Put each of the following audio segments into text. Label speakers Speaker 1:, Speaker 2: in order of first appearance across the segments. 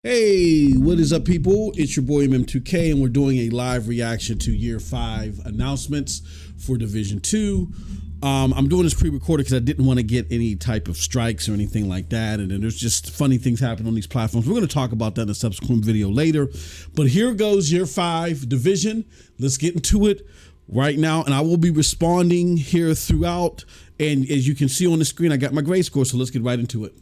Speaker 1: Hey, what is up, people? It's your boy MM2K, and we're doing a live reaction to Year 5 announcements for Division 2. I'm doing this pre-recorded because I didn't want to get any type of strikes or anything like that, and then there's just funny things happen on these platforms. We're going to talk about that in a subsequent video later, but here goes Year 5 Division. Let's get into it right now, and I will be responding here throughout, and as you can see on the screen, I got my grade score, so let's get right into it.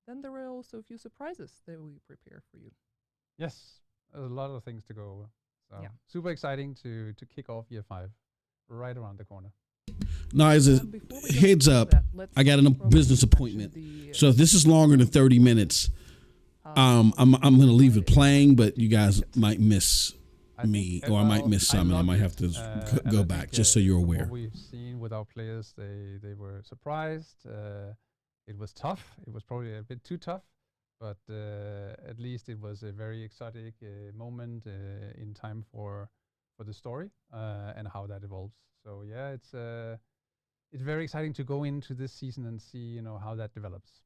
Speaker 2: Then there are also a few surprises that we prepare for you.
Speaker 3: Yes, there's a lot of things to go over. So
Speaker 2: Yeah.
Speaker 3: super exciting to kick off Year 5 right around the corner.
Speaker 1: Now, as a
Speaker 2: Before we go
Speaker 1: heads
Speaker 2: into
Speaker 1: up,
Speaker 2: that,
Speaker 1: I got a
Speaker 2: probably
Speaker 1: business
Speaker 2: mention
Speaker 1: appointment.
Speaker 2: the,
Speaker 1: So if this is longer than 30 minutes, I'm going to leave it playing, but you guys might miss me, or I might miss some, and I might have to go back, just so you're aware.
Speaker 3: What we've seen with our players, they were surprised. It was tough. It was probably a bit too tough, but at least it was a very exotic moment in time for the story and how that evolves. So yeah, it's very exciting to go into this season and see how that develops.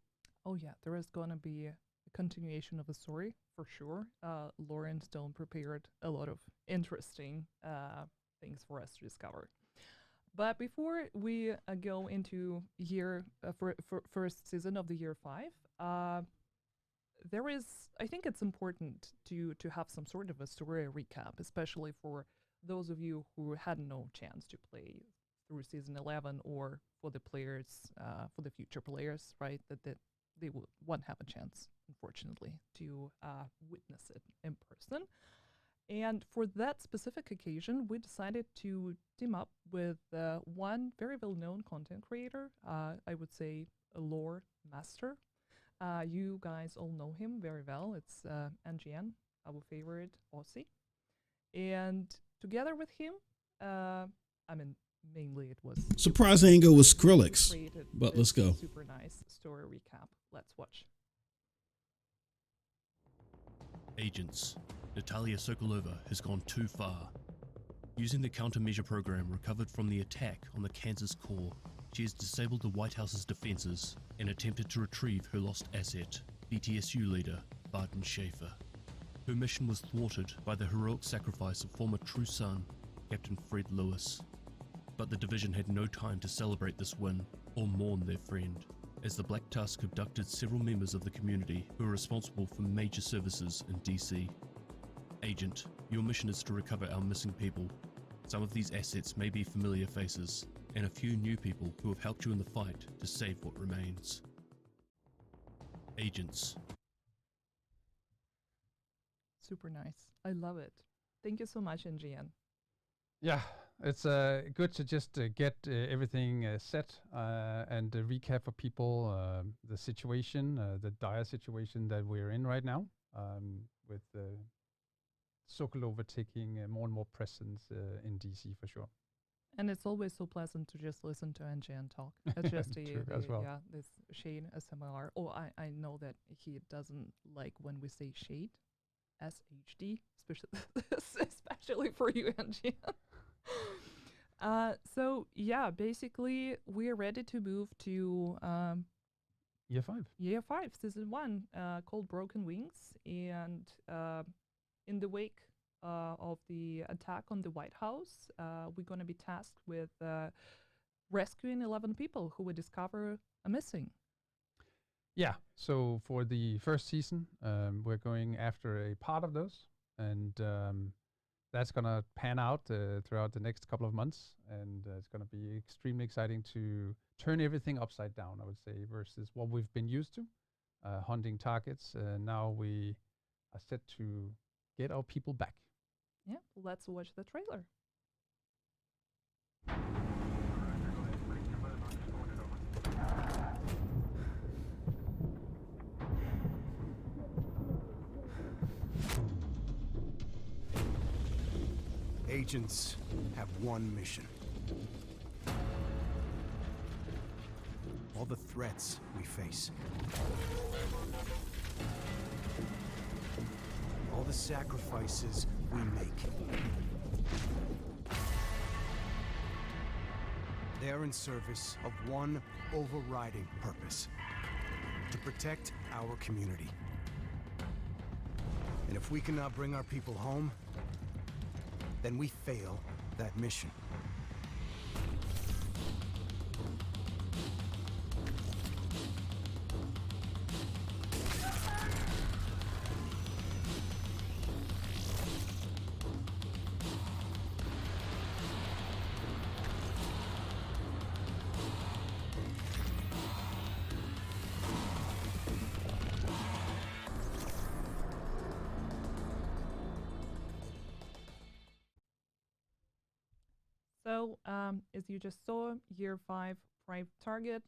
Speaker 2: Oh yeah, there is going to be a continuation of a story for sure. Lauren Stone prepared a lot of interesting things for us to discover. But before we go into first season of the Year 5, I think it's important to have some sort of a story recap, especially for those of you who had no chance to play through season 11, or for the players, for the future players, right? That they won't have a chance, unfortunately, to witness it in person. And for that specific occasion, we decided to team up with one very well-known content creator, I would say a lore master. You guys all know him very well. It's NGN, our favorite Aussie. And together with him, mainly it was...
Speaker 1: Surprise I ain't go with Skrillex, but let's go.
Speaker 2: Super nice story recap. Let's watch.
Speaker 4: Agents. Natalia Sokolova has gone too far. Using the countermeasure program recovered from the attack on the Kansas core, she has disabled the White House's defenses and attempted to retrieve her lost asset, BTSU leader Barton Schaefer. Her mission was thwarted by the heroic sacrifice of former True Son, Captain Fred Lewis. But the division had no time to celebrate this win or mourn their friend, as the Black Tusk abducted several members of the community who are responsible for major services in DC. Agent, your mission is to recover our missing people. Some of these assets may be familiar faces, and a few new people who have helped you in the fight to save what remains. Agents.
Speaker 2: Super nice. I love it. Thank you so much, NGN.
Speaker 3: Yeah, it's good to just get everything set and recap for people the situation, the dire situation that we're in right now, with Sokolova taking more and more presence in DC for sure.
Speaker 2: And it's always so pleasant to just listen to NGN talk. It's just
Speaker 3: as well.
Speaker 2: Yeah, this Shane SMR. Oh, I know that he doesn't like when we say shade, SHD, especially for you, NGN. So yeah, basically we're ready to move to
Speaker 3: Year 5.
Speaker 2: Year 5, Season 1, called Broken Wings, and in the wake of the attack on the White House, we're going to be tasked with rescuing 11 people who we discover are missing.
Speaker 3: Yeah, so for the first season, we're going after a part of those, and that's going to pan out throughout the next couple of months, and it's going to be extremely exciting to turn everything upside down, I would say, versus what we've been used to, hunting targets. Now we are set to get our people back.
Speaker 2: Yeah, let's watch the trailer.
Speaker 5: Agents have one mission. All the threats we face. All the sacrifices we make. They're in service of one overriding purpose: to protect our community. And if we cannot bring our people home, then we fail that mission.
Speaker 2: So, as you just saw, Year 5 prime target,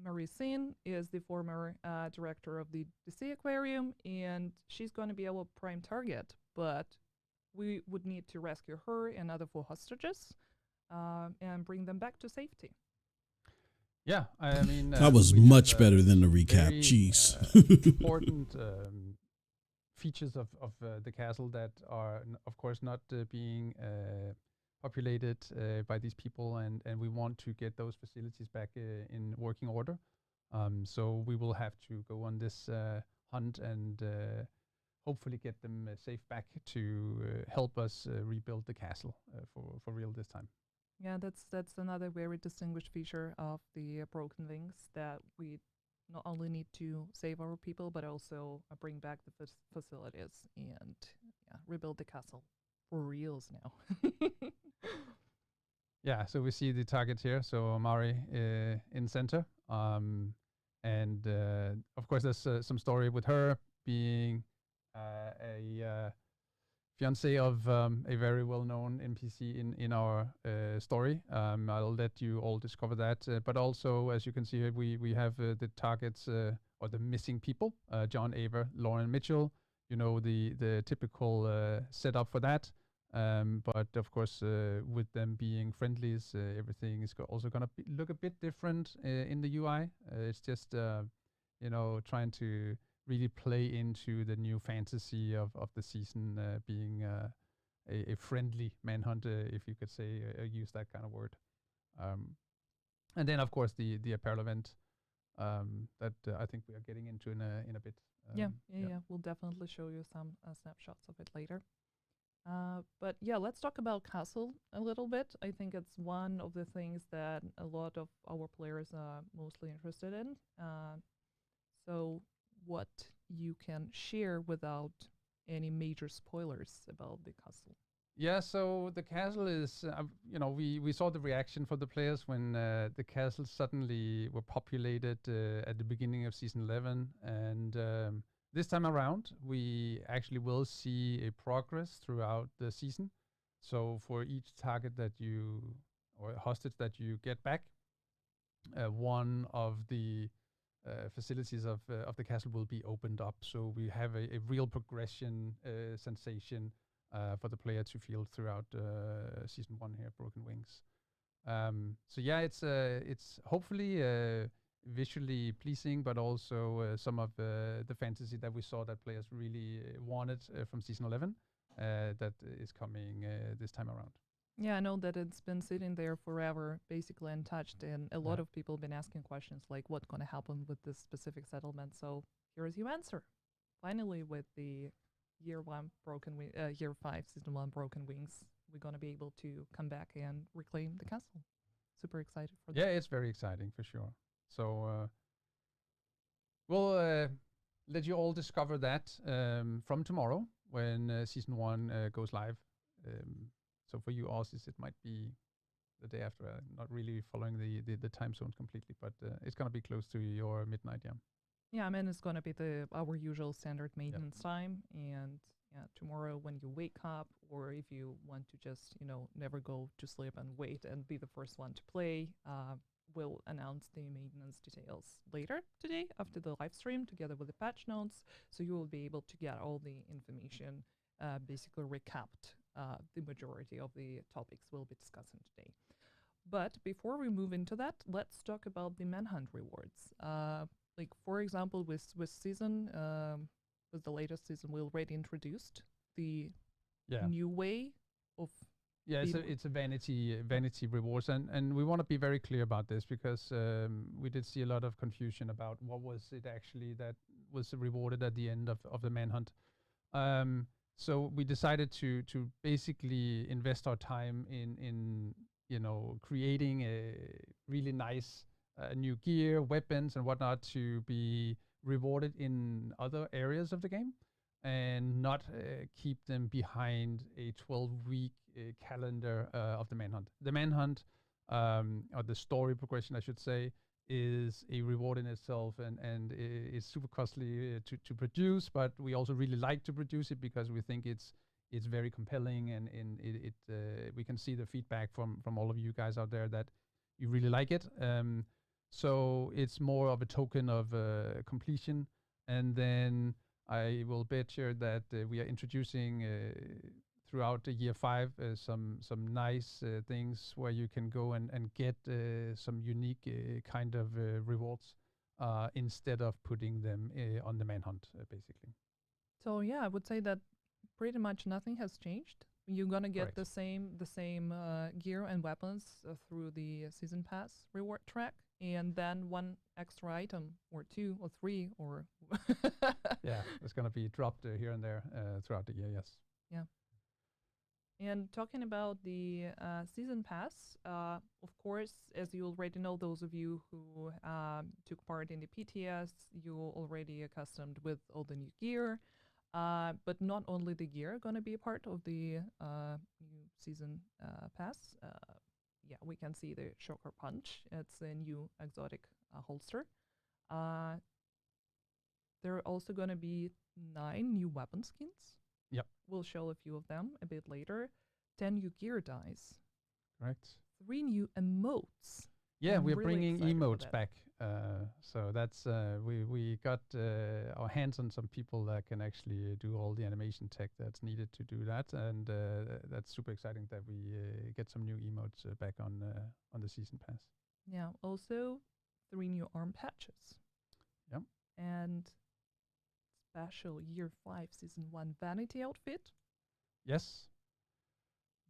Speaker 2: Marie Sin is the former director of the DC Aquarium, and she's going to be our prime target, but we would need to rescue her and other 4 hostages and bring them back to safety.
Speaker 3: Yeah, I mean
Speaker 1: That was
Speaker 3: we have,
Speaker 1: much better than the recap.
Speaker 3: very,
Speaker 1: Jeez.
Speaker 3: important features of the castle that are, of course, not being populated by these people, and we want to get those facilities back in working order. So we will have to go on this hunt and hopefully get them safe back to help us rebuild the castle for real this time.
Speaker 2: Yeah, that's another very distinguished feature of the Broken Wings, that we not only need to save our people, but also bring back the facilities and rebuild the castle for reals now.
Speaker 3: Yeah, so we see the target here. So Mari in center. And of course, there's some story with her being a fiancé of a very well-known NPC in our story. I'll let you all discover that. But also, as you can see here, we have the targets or the missing people: John Aver, Lauren Mitchell. You know, the typical setup for that. But of course, with them being friendlies, everything is also going to look a bit different in the UI. It's just, trying to really play into the new fantasy of the season, being a friendly manhunt, if you could say, use that kind of word. And then, of course, the apparel event that I think we are getting into in a bit.
Speaker 2: Yeah. We'll definitely show you some snapshots of it later. But yeah, let's talk about Castle a little bit. I think it's one of the things that a lot of our players are mostly interested in. So what you can share without any major spoilers about the castle.
Speaker 3: Yeah, so the castle is, we saw the reaction for the players when the castle suddenly were populated at the beginning of Season 11. And this time around, we actually will see a progress throughout the season. So for each target or hostage that you get back, one of the facilities of the castle will be opened up. So we have a real progression sensation for the player to feel throughout Season 1 here, Broken Wings. So yeah, it's hopefully visually pleasing, but also some of the fantasy that we saw that players really wanted from Season 11 that is coming this time around.
Speaker 2: Yeah, I know that it's been sitting there forever, basically untouched, and a lot of people have been asking questions like what's going to happen with this specific settlement. So here's your answer. Finally, with the Year 5 Season 1 Broken Wings, we're going to be able to come back and reclaim the castle. Super excited for that.
Speaker 3: Yeah, it's very exciting for sure. So we'll let you all discover that from tomorrow when Season 1 goes live. So for you Aussies, it might be the day after. Not really following the time zones completely, but it's going to be close to your midnight, yeah.
Speaker 2: Yeah, I mean, it's going to be our usual standard maintenance time. And tomorrow when you wake up, or if you want to just, never go to sleep and wait and be the first one to play, we'll announce the maintenance details later today after the live stream together with the patch notes. So you will be able to get all the information basically recapped. The majority of the topics we'll be discussing today. But before we move into that, let's talk about the Manhunt rewards. Like, for example, with the latest season, we already introduced the new way of
Speaker 3: Yeah, it's a vanity rewards, and we want to be very clear about this because we did see a lot of confusion about what was it actually that was rewarded at the end of the manhunt. So we decided to basically invest our time in creating a really nice new gear, weapons, and whatnot to be rewarded in other areas of the game, and not keep them behind a 12-week calendar of the manhunt. The manhunt, or the story progression, I should say, is a reward in itself, and it's super costly to produce, but we also really like to produce it because we think it's very compelling, and we can see the feedback from all of you guys out there that you really like it. So it's more of a token of completion, and then I will bet you that we are introducing throughout the year 5 some nice things where you can go and get some unique kind of rewards instead of putting them on the manhunt, basically.
Speaker 2: So yeah, I would say that pretty much nothing has changed. You're gonna get
Speaker 3: Correct.
Speaker 2: the same gear and weapons through the season pass reward track, and then one extra item or 2 or 3 or
Speaker 3: Yeah, it's gonna be dropped here and there throughout the year. Yes.
Speaker 2: Yeah. And talking about the season pass, of course, as you already know, those of you who took part in the PTS, you're already accustomed with all the new gear. But not only the gear going to be a part of the new season pass. Yeah, we can see the Shocker Punch. It's a new exotic holster. There are also going to be 9 new weapon skins.
Speaker 3: Yep.
Speaker 2: We'll show a few of them a bit later. 10 new gear dice.
Speaker 3: Correct.
Speaker 2: 3 new emotes.
Speaker 3: Yeah,
Speaker 2: I'm
Speaker 3: we're
Speaker 2: really
Speaker 3: bringing
Speaker 2: excited for
Speaker 3: emotes
Speaker 2: that.
Speaker 3: back. So that's we got our hands on some people that can actually do all the animation tech that's needed to do that, and that's super exciting that we get some new emotes back on the season pass.
Speaker 2: Yeah, also 3 new arm patches.
Speaker 3: Yep.
Speaker 2: And special year 5 season 1 vanity outfit.
Speaker 3: Yes.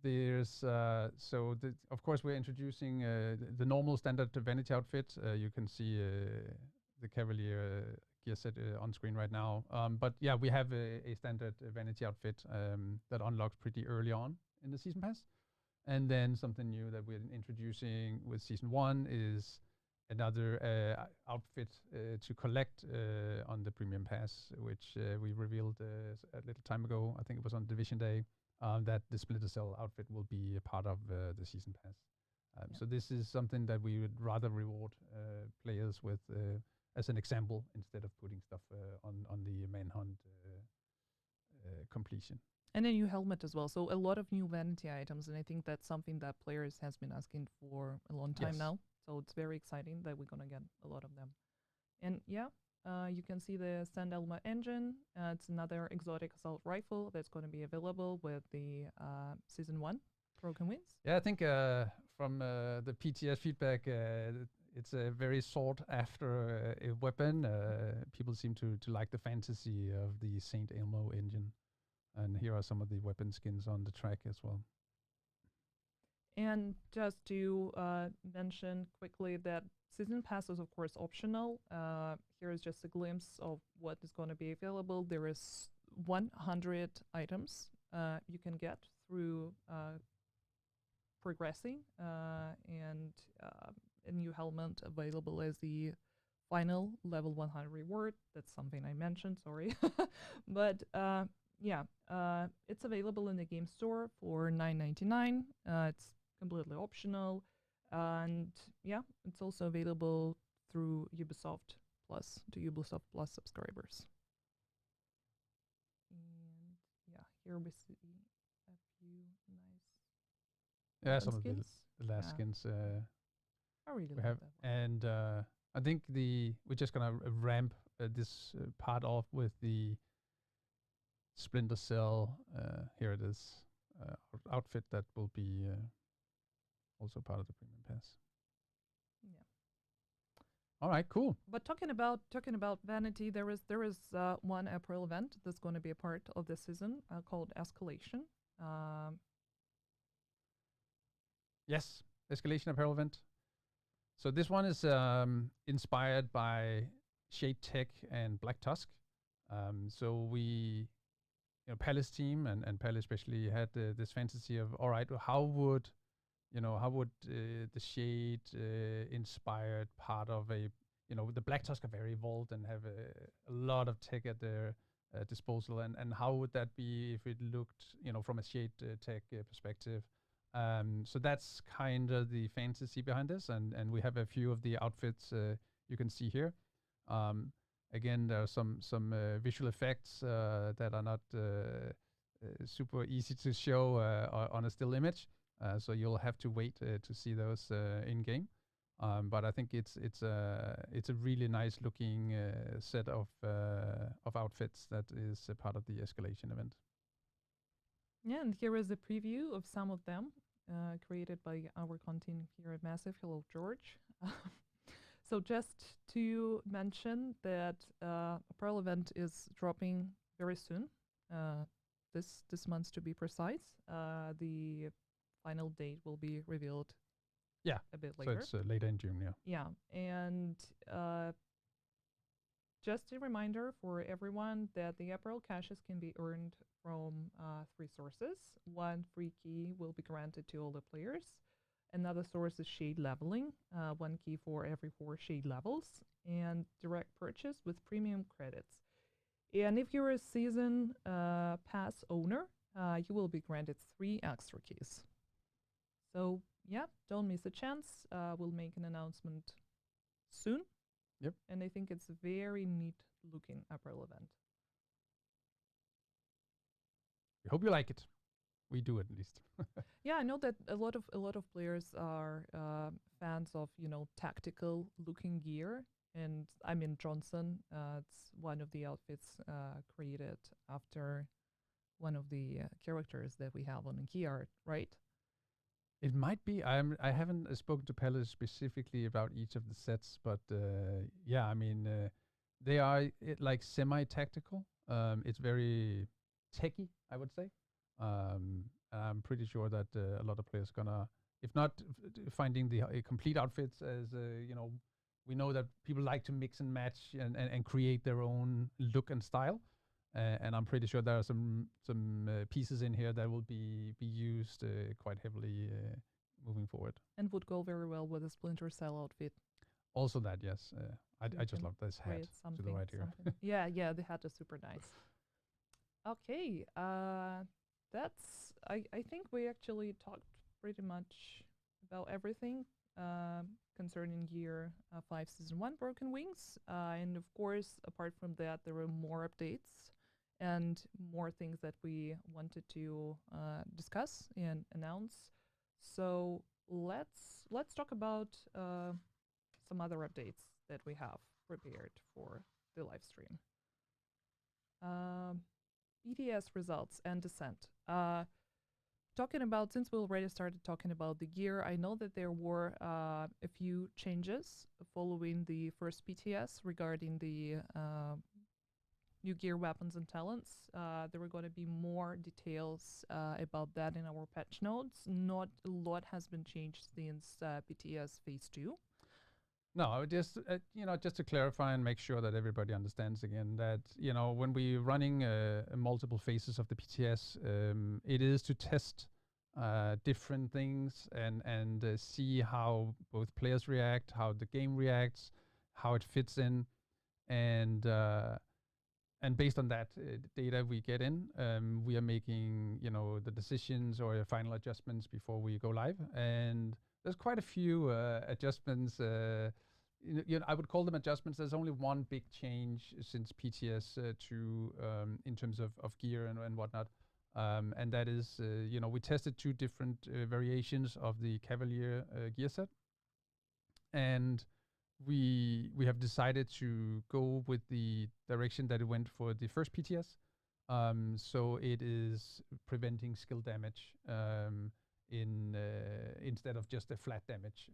Speaker 3: There's of course we're introducing the normal standard vanity outfit. You can see the Cavalier gear set on screen right now. But yeah, we have a standard vanity outfit that unlocks pretty early on in the season pass. And then something new that we're introducing with season 1 is another outfit to collect on the premium pass, which we revealed a little time ago. I think it was on Division Day. That the Splinter Cell outfit will be a part of the season pass. So this is something that we would rather reward players with as an example instead of putting stuff on the manhunt completion.
Speaker 2: And a new helmet as well. So a lot of new vanity items, and I think that's something that players has been asking for a long time now. So it's very exciting that we're gonna get a lot of them. And yeah, you can see the Sand Elma engine. It's another exotic assault rifle that's going to be available with the season 1 Broken Winds.
Speaker 3: Yeah, I think from the PTS feedback, it's a very sought after a weapon. People seem to like the fantasy of the Saint Elmo engine. And here are some of the weapon skins on the track as well.
Speaker 2: And just to mention quickly that season pass is of course optional. Here is just a glimpse of what is going to be available. There is 100 items you can get through progressing, and a new helmet available as the final level 100 reward. That's something I mentioned, sorry. But yeah, it's available in the game store for $9.99. It's completely optional, and yeah, it's also available through Ubisoft Plus to Ubisoft Plus subscribers. And yeah, here we see a few nice
Speaker 3: Yeah, some
Speaker 2: skins.
Speaker 3: of the last skins
Speaker 2: I really
Speaker 3: we
Speaker 2: love
Speaker 3: have,
Speaker 2: that one.
Speaker 3: and I think we're just gonna ramp this part off with the Splinter Cell. Here it is, outfit that will be also part of the premium pass.
Speaker 2: Yeah.
Speaker 3: All right, cool.
Speaker 2: But talking about vanity, there is one April event that's going to be a part of this season called Escalation.
Speaker 3: Yes, Escalation Apparel event. So this one is inspired by Shade Tech and Black Tusk. So we, Palace team and Palace especially had this fantasy of, all right, how would the Shade inspired part of a, the Black Tusk are very evolved and have a lot of tech at their disposal, and how would that be if it looked, from a Shade Tech perspective? So that's kind of the fantasy behind this, and we have a few of the outfits you can see here. Again, there are some visual effects that are not super easy to show on a still image, so you'll have to wait to see those in game. But I think it's a really nice looking set of outfits that is a part of the Escalation event.
Speaker 2: Yeah, and here is a preview of some of them created by our content here at Massive. Hello, George. So just to mention that Apparel event is dropping very soon, this month to be precise. The final date will be revealed a bit later.
Speaker 3: So it's later in June, yeah.
Speaker 2: Yeah, and just a reminder for everyone that the Apparel caches can be earned from 3 sources. 1 free key will be granted to all the players. Another source is shade leveling, 1 key for every 4 shade levels, and direct purchase with premium credits. And if you're a season pass owner, you will be granted 3 extra keys. So yeah, don't miss a chance. We'll make an announcement soon.
Speaker 3: Yep.
Speaker 2: And I think it's a very neat looking Apparel event.
Speaker 3: We hope you like it. We do at least.
Speaker 2: Yeah, I know that a lot of players are fans of tactical looking gear, and I mean Johnson. It's one of the outfits created after one of the characters that we have on the key art, right?
Speaker 3: It might be. I haven't spoken to Palace specifically about each of the sets, but yeah, I mean they are like semi-tactical. It's very techy, I would say. I'm pretty sure that a lot of players gonna, if not finding the complete outfits, as we know that people like to mix and match and create their own look and style. And I'm pretty sure there are some pieces in here that will be used quite heavily moving forward.
Speaker 2: And would go very well with a Splinter Cell outfit.
Speaker 3: Also that, yes. I just love this hat to the right here.
Speaker 2: Yeah, the hat is super nice. Okay, that's, I think we actually talked pretty much about everything concerning Year 5 Season 1 Broken Wings. And of course, apart from that, there were more updates and more things that we wanted to discuss and announce. So let's talk about some other updates that we have prepared for the live stream. PNTS results and descent. Talking about, since we already started talking about the gear, I know that there were a few changes following the first PNTS regarding the new gear, weapons, and talents. There were going to be more details about that in our patch notes. Not a lot has been changed since PNTS Phase 2.
Speaker 3: No, just just to clarify and make sure that everybody understands again that when we're running multiple phases of the PNTS, it is to test different things and see how both players react, how the game reacts, how it fits in, and based on that data we get in, we are making the decisions or final adjustments before we go live. And there's quite a few adjustments. I would call them adjustments. There's only one big change since PNTS in terms of gear and whatnot, and that is we tested 2 different variations of the Cavalier gear set, and we have decided to go with the direction that it went for the first PNTS. So it is preventing skill damage instead of just a flat damage.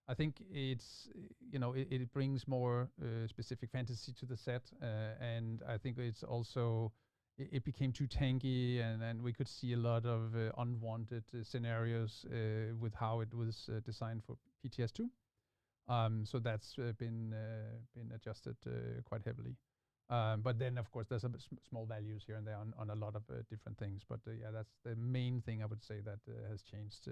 Speaker 3: I think it's it brings more specific fantasy to the set, and I think it's also it became too tanky, and we could see a lot of unwanted scenarios with how it was designed for PTS2. So that's been adjusted quite heavily. But then, of course, there's some small values here and there on a lot of different things. But yeah, that's the main thing I would say that has changed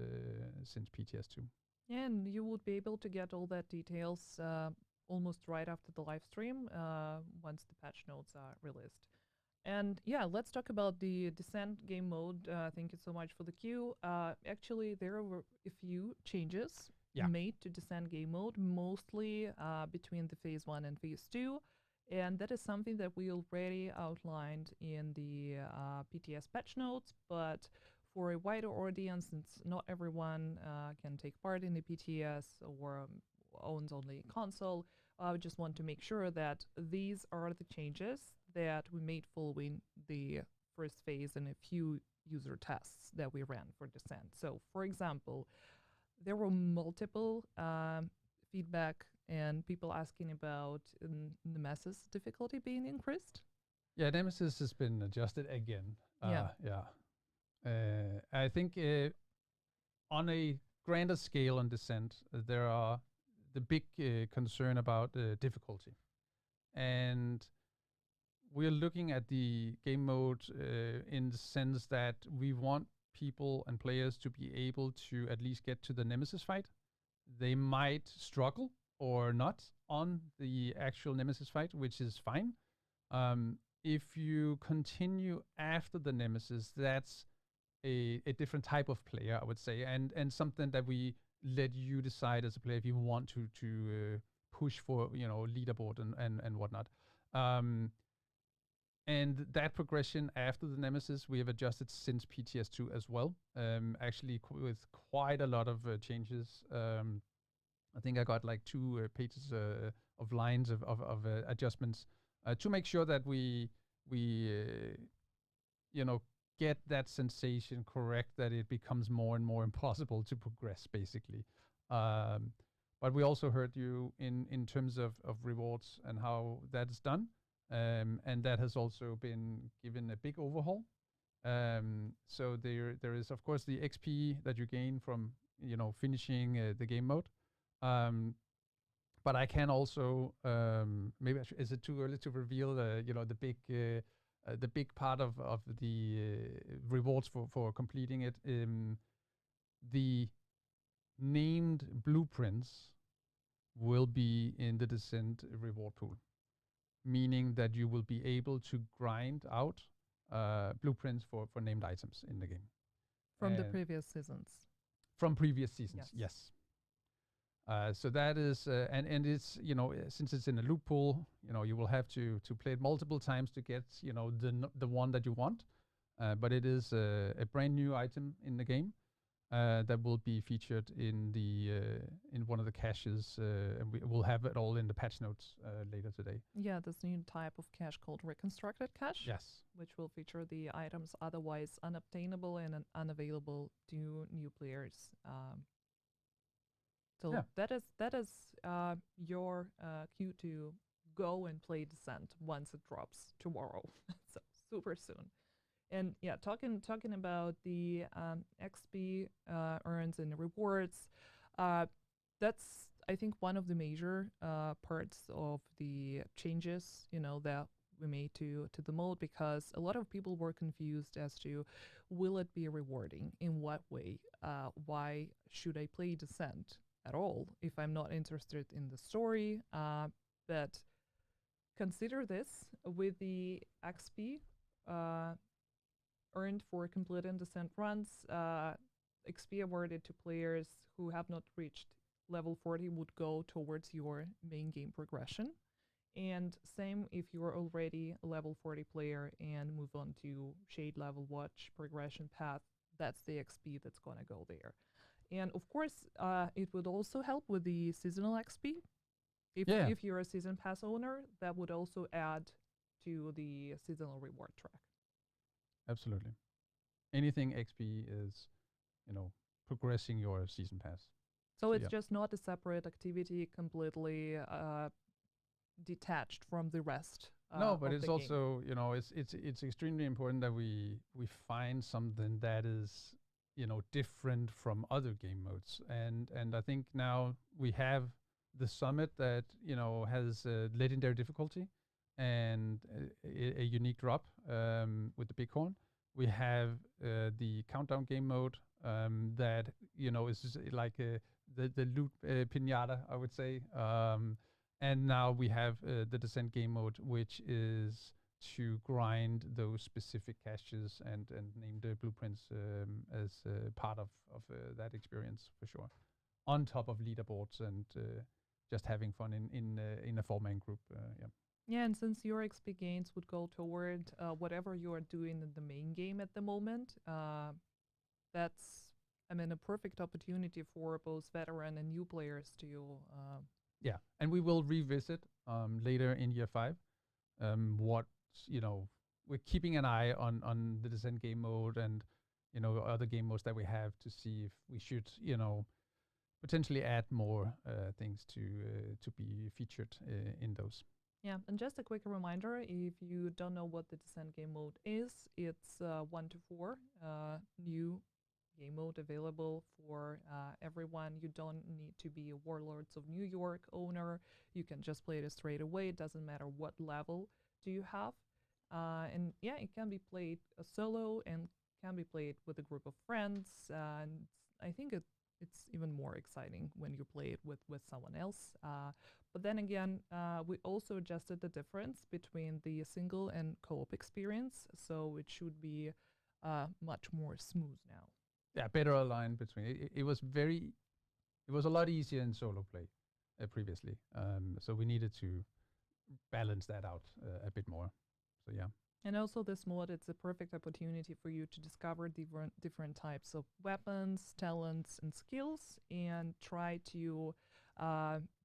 Speaker 3: since PTS2.
Speaker 2: Yeah, and you would be able to get all that details almost right after the live stream once the patch notes are released. And yeah, let's talk about the Descent game mode. Thank you so much for the cue. Actually, there were a few changes made to Descent game mode, mostly between the phase 1 and phase 2. And that is something that we already outlined in the PTS patch notes, but for a wider audience, since not everyone can take part in the PTS or owns only a console, I just want to make sure that these are the changes that we made following the first phase and a few user tests that we ran for Descent. So, for example, there were multiple feedback and people asking about Nemesis difficulty being increased.
Speaker 3: Yeah, Nemesis has been adjusted again. Yeah. I think on a grander scale on Descent, there are the big concern about difficulty. And we're looking at the game mode in the sense that we want people and players to be able to at least get to the Nemesis fight. They might struggle or not on the actual Nemesis fight, which is fine. If you continue after the Nemesis, that's a different type of player, I would say, and something that we let you decide as a player if you want to push for, leaderboard and whatnot. And that progression after the Nemesis, we have adjusted since PTS2 as well. Actually, with quite a lot of changes. I think I got like 2 pages of lines of adjustments to make sure that we get that sensation correct, that it becomes more and more impossible to progress, basically. But we also heard you in terms of rewards and how that is done. And that has also been given a big overhaul. So there is, of course, the XP that you gain from finishing the game mode. But I can also maybe is it too early to reveal the big part of the rewards for completing it? The named blueprints will be in the Descent reward pool, meaning that you will be able to grind out blueprints for named items in the game.
Speaker 2: From the previous seasons.
Speaker 3: From previous seasons, yes. So that is, and it's, since it's in a loop pool, you will have to play it multiple times to get, the one that you want. But it is a brand new item in the game that will be featured in in one of the caches, and we will have it all in the patch notes later today.
Speaker 2: Yeah, this new type of cache called reconstructed cache.
Speaker 3: Yes.
Speaker 2: Which will feature the items otherwise unobtainable and unavailable to new players. So yeah. that is your cue to go and play Descent once it drops tomorrow. So super soon. And yeah, talking about the XP earns and rewards, that's I think one of the major parts of the changes that we made to the mode, because a lot of people were confused as to will it be rewarding, in what way, why should I play Descent at all if I'm not interested in the story. But consider this: with the XP earned for completing Descent runs, XP awarded to players who have not reached level 40 would go towards your main game progression. And same if you're already a level 40 player and move on to Shade Level Watch progression path, that's the XP that's going to go there. And of course, it would also help with the seasonal XP. If you're a season pass owner, that would also add to the seasonal reward track.
Speaker 3: Absolutely. Anything XP is, progressing your season pass.
Speaker 2: So it's just not a separate activity completely detached from the rest.
Speaker 3: No, but
Speaker 2: of
Speaker 3: it's
Speaker 2: the game.
Speaker 3: also, it's extremely important that we find something that is, different from other game modes. And I think now we have the summit that, has legendary difficulty and a unique drop with the bighorn. We have the countdown game mode that, is like the loot pinata, I would say. And now we have the Descent game mode, which is to grind those specific caches and name the blueprints as part of that experience for sure. On top of leaderboards and just having fun in a 4-man group. Yeah.
Speaker 2: Yeah, and since your XP gains would go toward whatever you are doing in the main game at the moment, that's, a perfect opportunity for both veteran and new players to
Speaker 3: Yeah, and we will revisit later in year 5 what, we're keeping an eye on the Descent game mode and, other game modes that we have to see if we should, potentially add more things to be featured in those.
Speaker 2: Yeah, and just a quick reminder, if you don't know what the Descent game mode is, it's 1 to 4 new game mode available for everyone. You don't need to be a Warlords of New York owner. You can just play it straight away. It doesn't matter what level do you have. And yeah, it can be played solo and can be played with a group of friends. And I think it's even more exciting when you play it with someone else. But then again, we also adjusted the difference between the single and co-op experience. So it should be much more smooth now.
Speaker 3: Yeah, better aligned between. It was a lot easier in solo play previously. So we needed to balance that out a bit more. So yeah.
Speaker 2: And also this mod, it's a perfect opportunity for you to discover different types of weapons, talents, and skills, and try to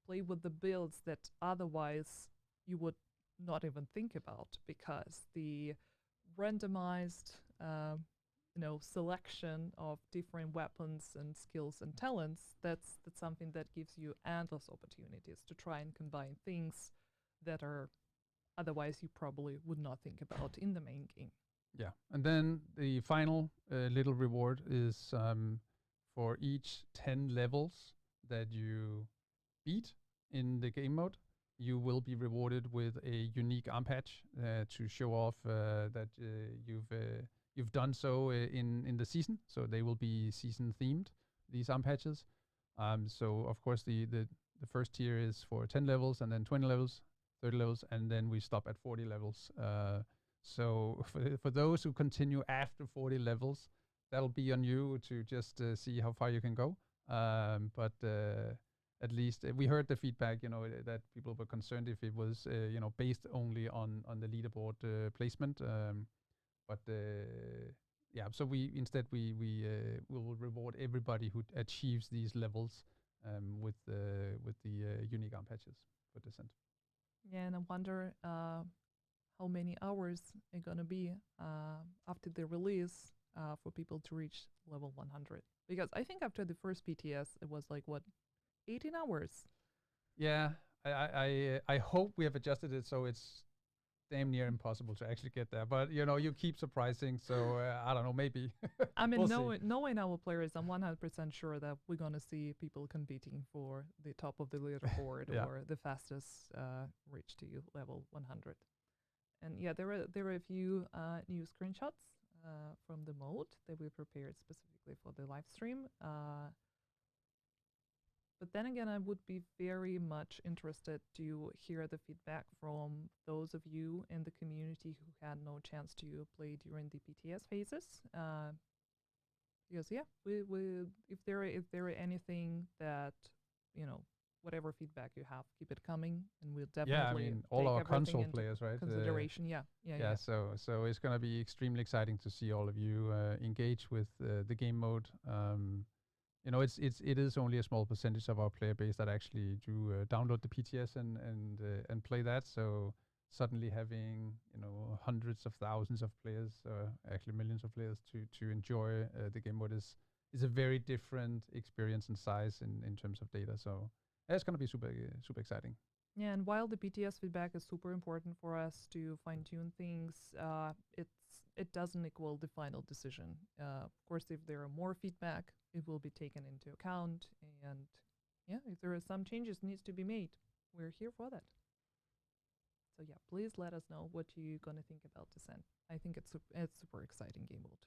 Speaker 2: play with the builds that otherwise you would not even think about, because the randomized selection of different weapons and skills and talents, that's something that gives you endless opportunities to try and combine things that are otherwise you probably would not think about in the main game.
Speaker 3: Yeah, and then the final little reward is for each 10 levels that you beat in the game mode, you will be rewarded with a unique arm patch to show off that you've done so in the season. So they will be season themed, these arm patches. So of course the first tier is for 10 levels, and then 20 levels, 30 levels, and then we stop at 40 levels. So for those who continue after 40 levels, that'll be on you to just see how far you can go. But at least we heard the feedback, that people were concerned if it was, based only on the leaderboard placement. But yeah, so we will reward everybody who achieves these levels with the unique arm patches for Descent.
Speaker 2: Yeah, and I wonder how many hours are gonna be after the release for people to reach level 100. Because I think after the first PTS, it was like, 18 hours?
Speaker 3: Yeah, I hope we have adjusted it so it's damn near impossible to actually get there. But, you keep surprising, so I don't know, maybe.
Speaker 2: I mean,
Speaker 3: we'll
Speaker 2: knowing our players, I'm 100% sure that we're going to see people competing for the top of the leaderboard
Speaker 3: Yeah.
Speaker 2: or the fastest reach to level 100. And yeah, there are a few new screenshots from the mode that we prepared specifically for the live stream. But then again, I would be very much interested to hear the feedback from those of you in the community who had no chance to play during the PTS phases. Because yeah, we if there are anything that, whatever feedback you have, keep it coming, and we'll definitely
Speaker 3: Yeah, I mean, all
Speaker 2: take
Speaker 3: our
Speaker 2: everything
Speaker 3: console
Speaker 2: into
Speaker 3: players, right?
Speaker 2: consideration. Yeah.
Speaker 3: So it's gonna be extremely exciting to see all of you engage with the game mode. It is only a small percentage of our player base that actually do download the PTS and play that. So suddenly having hundreds of thousands of players, actually millions of players to enjoy the game mode is a very different experience and size in terms of data. So it's gonna be super exciting.
Speaker 2: Yeah, and while the PTS feedback is super important for us to fine tune things, it doesn't equal the final decision. Of course, if there are more feedback, it will be taken into account, and yeah, if there are some changes needs to be made, we're here for that. So yeah, please let us know what you're gonna think about Descent. I think it's super exciting game mode,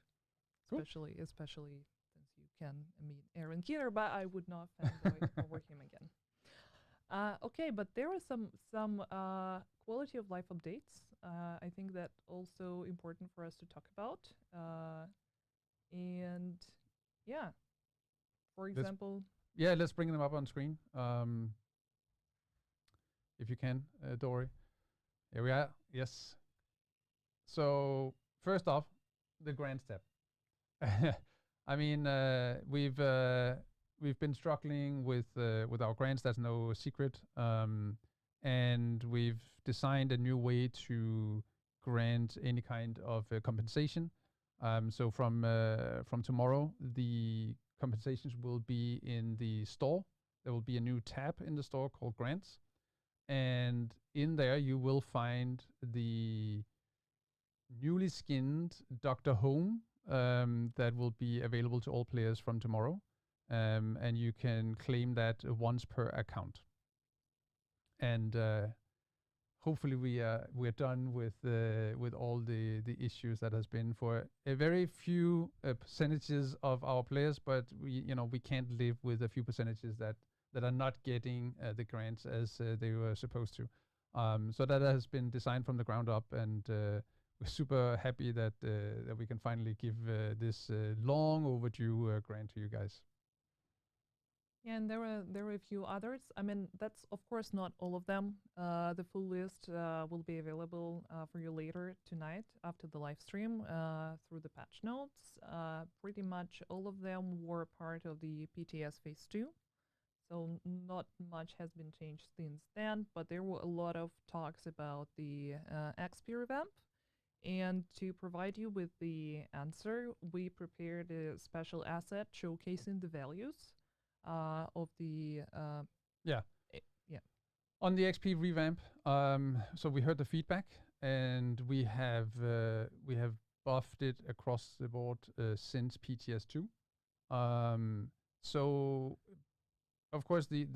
Speaker 3: Cool.
Speaker 2: especially since you can meet Aaron here, but I would not fanboy over him again. Okay, but there are some quality of life updates. I think that also important for us to talk about. And yeah, for example,
Speaker 3: Yeah, let's bring them up on screen. If you can, Dory. Here we are. Yes. So first off, the grand step. I mean, we've been struggling with our grants. That's no secret. And we've designed a new way to grant any kind of compensation. So from tomorrow, the compensations will be in the store. There will be a new tab in the store called Grants. And in there, you will find the newly skinned Dr. Home that will be available to all players from tomorrow. And you can claim that once per account. And hopefully we're done with all the issues that has been for a very few percentages of our players, but we can't live with a few percentages that are not getting the grants as they were supposed to. So that has been designed from the ground up, and we're super happy that we can finally give this long overdue grant to you guys.
Speaker 2: Yeah, and there were a few others. I mean, that's of course not all of them. The full list will be available for you later tonight after the live stream through the patch notes. Pretty much all of them were part of the PTS Phase 2. So not much has been changed since then, but there were a lot of talks about the XP revamp. And to provide you with the answer, we prepared a special asset showcasing the values of the
Speaker 3: yeah.
Speaker 2: On
Speaker 3: the XP revamp. So we heard the feedback, and we have buffed it across the board since PTS 2. So of course the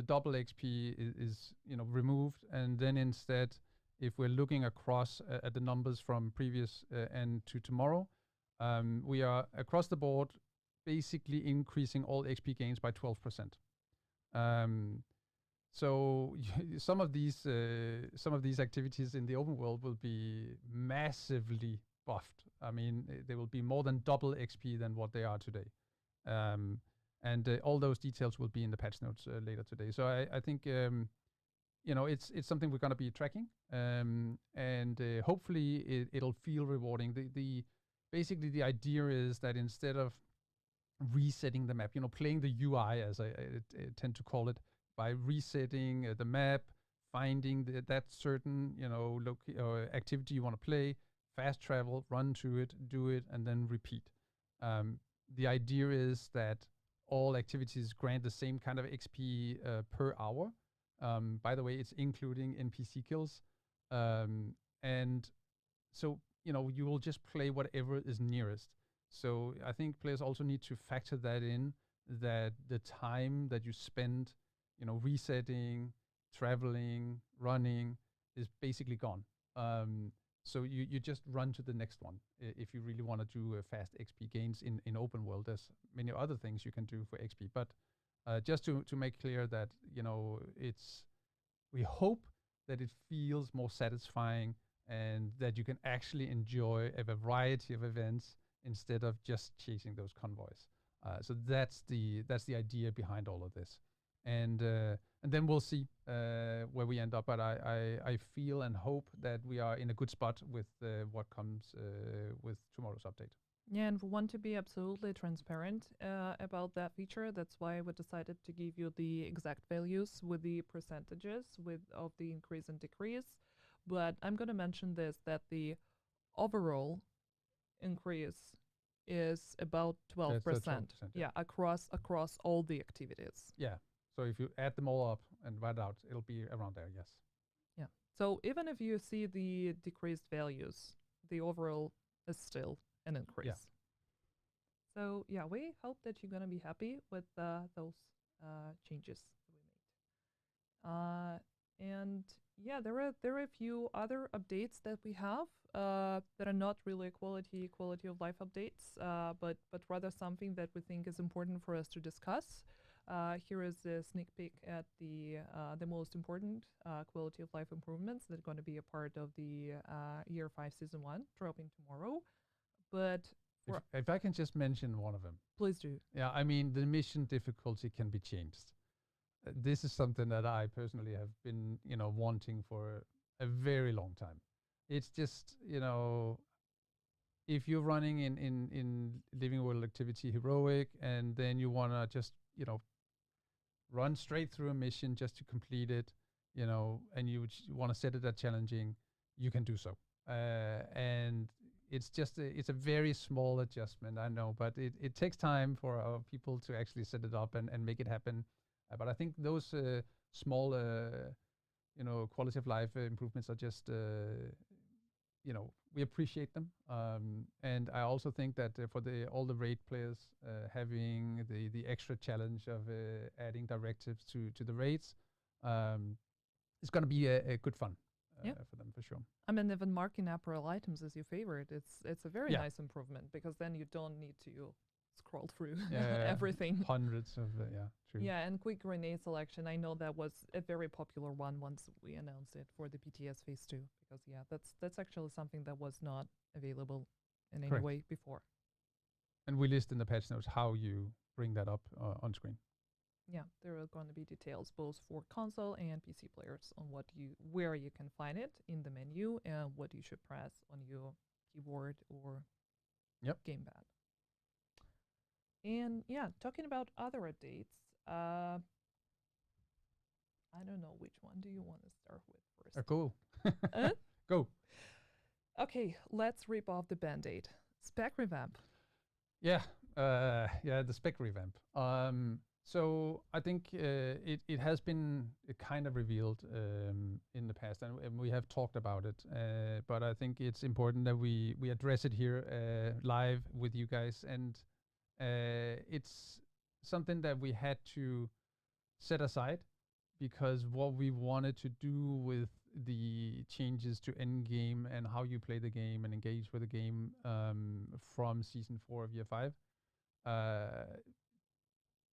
Speaker 3: double XP is removed, and then instead, if we're looking across at the numbers from previous and to tomorrow, we are across the board basically increasing all XP gains by 12%. So some of these activities in the open world will be massively buffed. I mean, they will be more than double XP than what they are today. And all those details will be in the patch notes later today. So I think it's something we're going to be tracking, and hopefully it'll feel rewarding. Basically the idea is that instead of resetting the map, playing the UI, as I tend to call it, by resetting the map, finding that certain activity you want to play, fast travel, run to it, do it, and then repeat. The idea is that all activities grant the same kind of XP per hour. By the way, it's including NPC kills. And so, you will just play whatever is nearest. So I think players also need to factor that in, that the time that you spend, resetting, traveling, running is basically gone. So you just run to the next one if you really want to do fast XP gains in open world. There's many other things you can do for XP, but just to make clear that we hope that it feels more satisfying and that you can actually enjoy a variety of events instead of just chasing those convoys. So that's the idea behind all of this, and then we'll see where we end up. But I feel and hope that we are in a good spot with what comes with tomorrow's update.
Speaker 2: Yeah, and we want to be absolutely transparent about that feature. That's why we decided to give you the exact values with the percentages of the increase and decrease. But I'm going to mention this, that the overall increase is about 12%.
Speaker 3: That's 12%,
Speaker 2: yeah, across all the activities.
Speaker 3: Yeah. So if you add them all up and write it out, it'll be around there, yes.
Speaker 2: Yeah. So even if you see the decreased values, the overall is still an increase.
Speaker 3: Yeah.
Speaker 2: So yeah, we hope that you're gonna be happy with those changes that we made. And yeah, there are a few other updates that we have that are not really quality of life updates, but rather something that we think is important for us to discuss. Here is a sneak peek at the most important quality of life improvements that are going to be a part of the Year 5 Season 1, dropping tomorrow. But
Speaker 3: If I can just mention one of them.
Speaker 2: please do.
Speaker 3: Yeah, I mean, the mission difficulty can be changed. This is something that I personally have been, wanting for a very long time. It's just, if you're running in Living World Activity Heroic and then you want to just, run straight through a mission just to complete it, and you want to set it at challenging, you can do so. And it's just it's a very small adjustment, I know, but it takes time for our people to actually set it up and make it happen. But I think those small, quality of life improvements are just, we appreciate them. And I also think that for all the raid players, having the extra challenge of adding directives to the raids, it's going to be a good fun for them, for sure.
Speaker 2: I mean, even marking apparel items as your favorite, it's a very nice improvement, because then you don't need to scroll through everything.
Speaker 3: Hundreds of, true.
Speaker 2: Yeah, and quick grenade selection. I know that was a very popular one once we announced it for the PTS Phase 2, because that's actually something that was not available in any way before.
Speaker 3: And we list in the patch notes how you bring that up on screen.
Speaker 2: Yeah, there are going to be details both for console and PC players on where you can find it in the menu and what you should press on your keyboard or gamepad. And yeah, talking about other updates, I don't know, which one do you want to start with first?
Speaker 3: Cool. Go.
Speaker 2: Okay, let's rip off the Band-Aid. Spec revamp.
Speaker 3: Yeah, the spec revamp. So I think it has been kind of revealed in the past, and we have talked about it. But I think it's important that we address it here live with you guys, and it's something that we had to set aside, because what we wanted to do with the changes to endgame and how you play the game and engage with the game from Season 4 of Year 5,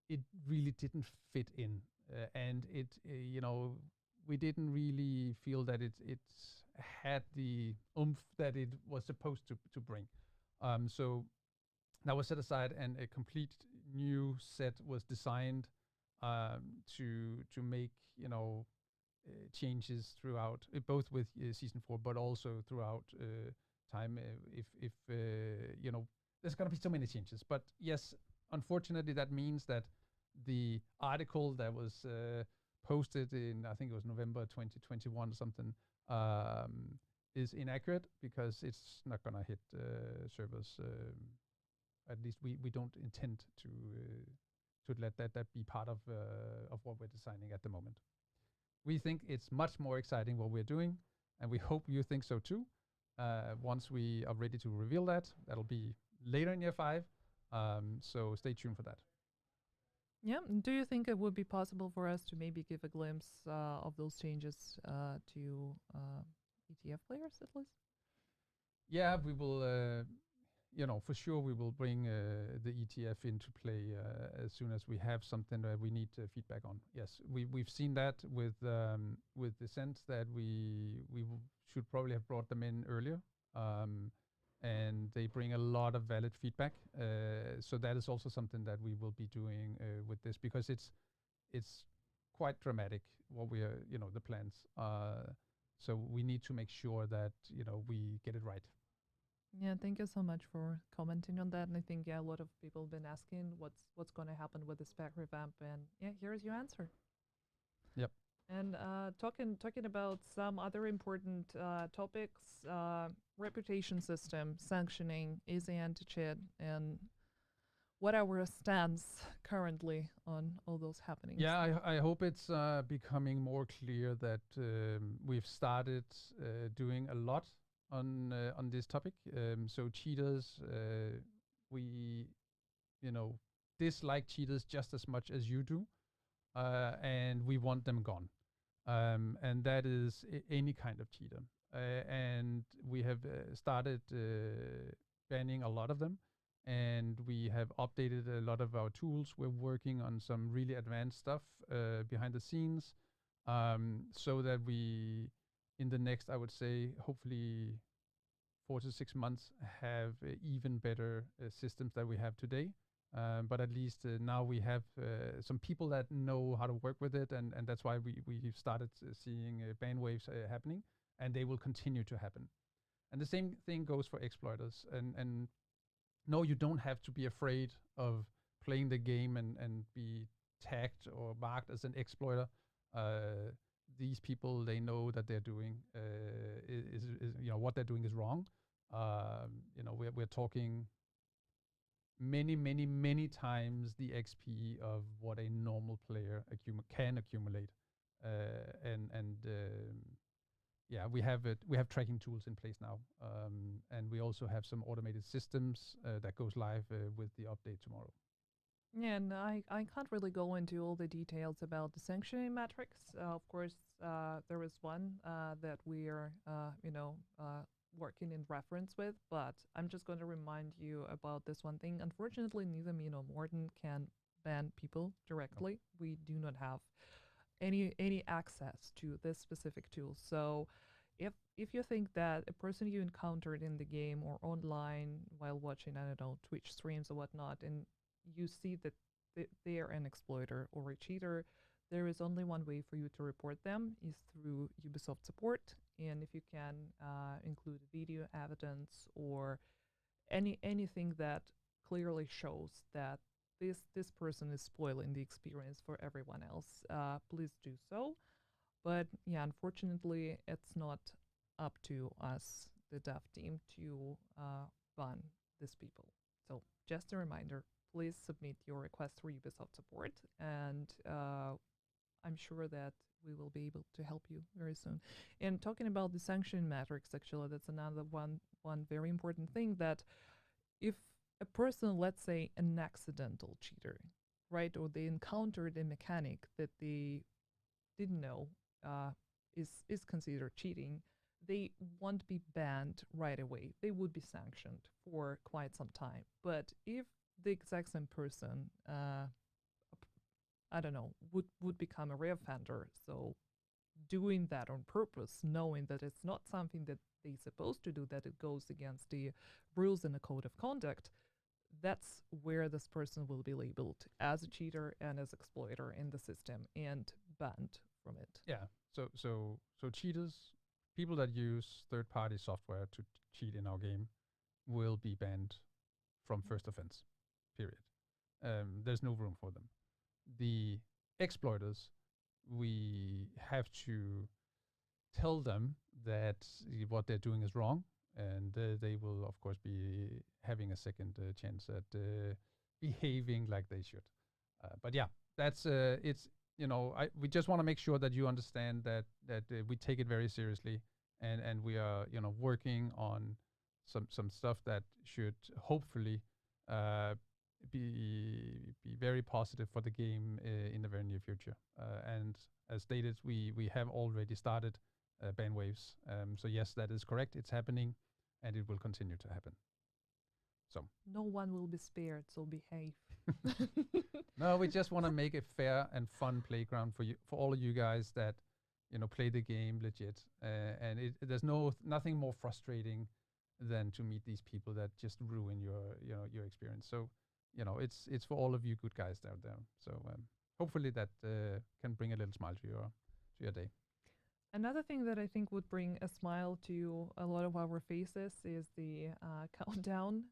Speaker 3: it really didn't fit in, and it we didn't really feel that it had the oomph that it was supposed to bring. So that was set aside, and a complete new set was designed to make changes throughout, both with Season 4, but also throughout time. If there's gonna be so many changes, but yes, unfortunately, that means that the article that was posted in, I think it was November 2021 or something, is inaccurate, because it's not gonna hit servers. At least we don't intend to let that be part of what we're designing at the moment. We think it's much more exciting what we're doing, and we hope you think so too. Once we are ready to reveal that, that'll be later in Year 5. So stay tuned for that.
Speaker 2: Yeah. Do you think it would be possible for us to maybe give a glimpse of those changes to ETF players at least?
Speaker 3: Yeah, we will. For sure, we will bring the ETF into play as soon as we have something that we need feedback on. Yes, we've seen that with the sense that we should probably have brought them in earlier, and they bring a lot of valid feedback. So that is also something that we will be doing with this, because it's quite dramatic what we are, the plans. So we need to make sure that we get it right.
Speaker 2: Yeah, thank you so much for commenting on that. And I think, a lot of people have been asking what's going to happen with the spec revamp. And yeah, here's your answer.
Speaker 3: Yep.
Speaker 2: And talking about some other important topics, reputation system, sanctioning, easy anti-cheat, and what our stance currently on all those happenings.
Speaker 3: Yeah, I hope it's becoming more clear that we've started doing a lot on this topic. So cheaters, we dislike cheaters just as much as you do, and we want them gone. And that is any kind of cheater. And we have started banning a lot of them. And we have updated a lot of our tools. We're working on some really advanced stuff behind the scenes, so that we, in the next, I would say, hopefully 4 to 6 months, have even better systems that we have today. But at least now we have some people that know how to work with it, and that's why we've started seeing ban waves happening, and they will continue to happen. And the same thing goes for exploiters. And no, you don't have to be afraid of playing the game and be tagged or marked as an exploiter. These people, they know that they're doing is what they're doing is wrong. We're talking many times the XP of what a normal player can accumulate, yeah, we have tracking tools in place now, and we also have some automated systems that goes live with the update tomorrow.
Speaker 2: Yeah, and I can't really go into all the details about the sanctioning metrics. Of course, there is one that we are, working in reference with, but I'm just going to remind you about this one thing. Unfortunately, neither me nor Morten can ban people directly. No. We do not have any access to this specific tool. So if you think that a person you encountered in the game or online while watching, I don't know, Twitch streams or whatnot, and you see that they are an exploiter or a cheater, there is only one way for you to report them, is through Ubisoft support. And if you can include video evidence or anything that clearly shows that this person is spoiling the experience for everyone else, please do so. But yeah, unfortunately, it's not up to us, the dev team, to ban these people. So just a reminder, please submit your request for Ubisoft support, and I'm sure that we will be able to help you very soon. And talking about the sanction metrics, actually, that's another one very important thing, that if a person, let's say an accidental cheater, right, or they encountered a mechanic that they didn't know is considered cheating, they won't be banned right away. They would be sanctioned for quite some time. But if the exact same person, I don't know, would become a reoffender, so doing that on purpose, knowing that it's not something that they're supposed to do, that it goes against the rules in the code of conduct, that's where this person will be labeled as a cheater and as exploiter in the system and banned from it.
Speaker 3: Yeah. So cheaters, people that use third-party software to cheat in our game, will be banned from first offense. Period. There's no room for them. The exploiters, we have to tell them that what they're doing is wrong, and they will, of course, be having a second chance at behaving like they should. But yeah, that's it's we just want to make sure that you understand that we take it very seriously, and we are working on some stuff that should hopefully be very positive for the game in the very near future. And as stated, we have already started ban waves. So yes, that is correct. It's happening, and it will continue to happen. So
Speaker 2: no one will be spared, so behave.
Speaker 3: No, we just want to make a fair and fun playground for you, for all of you guys that play the game legit. And there's nothing more frustrating than to meet these people that just ruin your experience. So it's for all of you good guys out there. So hopefully that can bring a little smile to your day.
Speaker 2: Another thing that I think would bring a smile to a lot of our faces is the countdown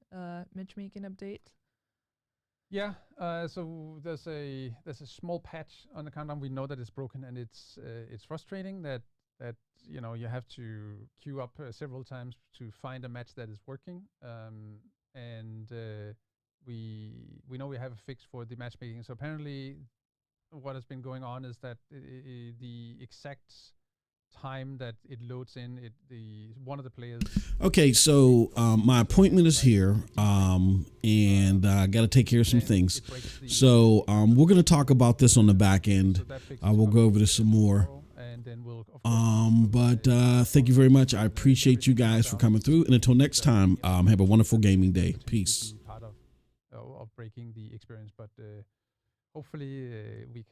Speaker 2: matchmaking update.
Speaker 3: Yeah, so there's a small patch on the countdown. We know that it's broken, and it's frustrating that you have to queue up several times to find a match that is working. And we know we have a fix for the matchmaking. So apparently, what has been going on is that the exact time that it loads in, one of the players.
Speaker 1: Okay, so my appointment is here, and I got to take care of some things. So we're going to talk about this on the back end. I will go over this some more.
Speaker 3: And then we'll.
Speaker 1: But thank you very much. I appreciate you guys for coming through. And until next time, have a wonderful gaming day. Peace.
Speaker 3: Part of breaking the experience, but hopefully we can.